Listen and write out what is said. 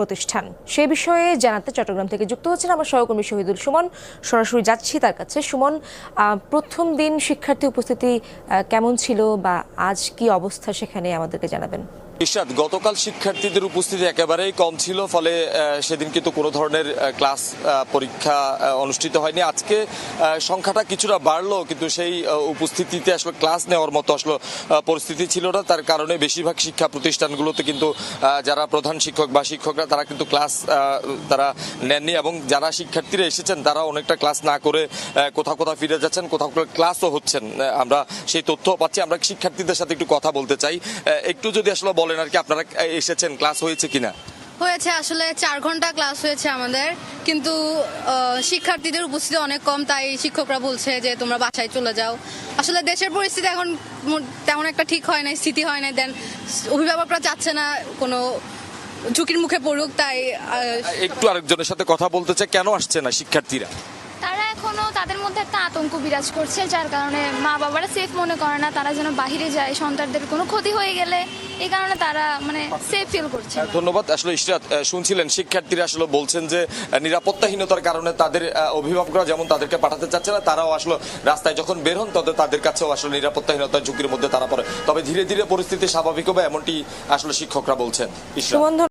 প্রতিষ্ঠান। সে বিষয়ে জানাতে চট্টগ্রাম থেকে যুক্ত হচ্ছেন আমার সহকর্মী শহীদুল সুমন। সরাসরি যাচ্ছি তার কাছে। সুমন, প্রথম দিন শিক্ষার্থী উপস্থিতি কেমন ছিল বা আজ কি অবস্থা সেখানে আমাদেরকে জানাবেন। ইশরাত, গতকাল শিক্ষার্থীদের উপস্থিতি একেবারেই কম ছিল, ফলে সেদিন কিন্তু কোনো ধরনের ক্লাস পরীক্ষা অনুষ্ঠিত হয়নি। আজকে সংখ্যাটা কিছুটা বাড়লো, কিন্তু সেই উপস্থিতিতে আসলে ক্লাস নেওয়ার মতো আসলে পরিস্থিতি ছিল না। তার কারণে বেশিরভাগ শিক্ষা প্রতিষ্ঠানগুলোতে কিন্তু যারা প্রধান শিক্ষক বা শিক্ষকরা তারা কিন্তু ক্লাস তারা নেননি, এবং যারা শিক্ষার্থীরা এসেছেন তারা অনেকটা ক্লাস না করে কোথাও কোথাও ফিরে যাচ্ছেন, কোথাও কোথাও ক্লাসও হচ্ছেন। আমরা সেই তথ্য পাচ্ছি। আমরা শিক্ষার্থীদের সাথে একটু কথা বলতে চাই। একটু যদি আসলে বলেন আর কি, আপনারা এসেছেন, ক্লাস হয়েছে কিনা? হয়েছে, আসলে 4 ঘন্টা ক্লাস হয়েছে আমাদের, কিন্তু শিক্ষার্থীদের উপস্থিতি অনেক কম, তাই শিক্ষকরা বলছে যে তোমরা বাসায় চলে যাও। আসলে দেশের পরিস্থিতি এখন তেমন একটা ঠিক হয় নাই, স্থিতি হয় নাই, দেন অভিভাবকরা চাচ্ছে না কোনো ঝুঁকির মুখে পড়ুক, তাই একটু আরেকজনের সাথে কথা বলতে চাই। কেন আসছে না শিক্ষার্থীরা? তারা এখনো তাদের মধ্যে একটা আতঙ্ক বিরাজ করছে, যার কারণে মা বাবারা সেফ মনে করে না তারা যেন বাহিরে যায়, সন্তানদের কোনো ক্ষতি হয়ে গেলে, এই কারণে তারা সেফ ফিল করছে। ধন্যবাদ। আসলে ইশরাত, শুনছিলেন শিক্ষার্থীরা আসলে বলছেন যে নিরাপত্তাহীনতার কারণে তাদের অভিভাবকরা যেমন তাদেরকে পাঠাতে চাচ্ছে না, তারাও আসলে রাস্তায় যখন বের হন তবে তাদের কাছেও আসলে নিরাপত্তাহীনতার ঝুঁকির মধ্যে তারা পড়ে। তবে ধীরে ধীরে পরিস্থিতি স্বাভাবিক হবে, এমনটি আসলে শিক্ষকরা বলছেন। ইশরাত।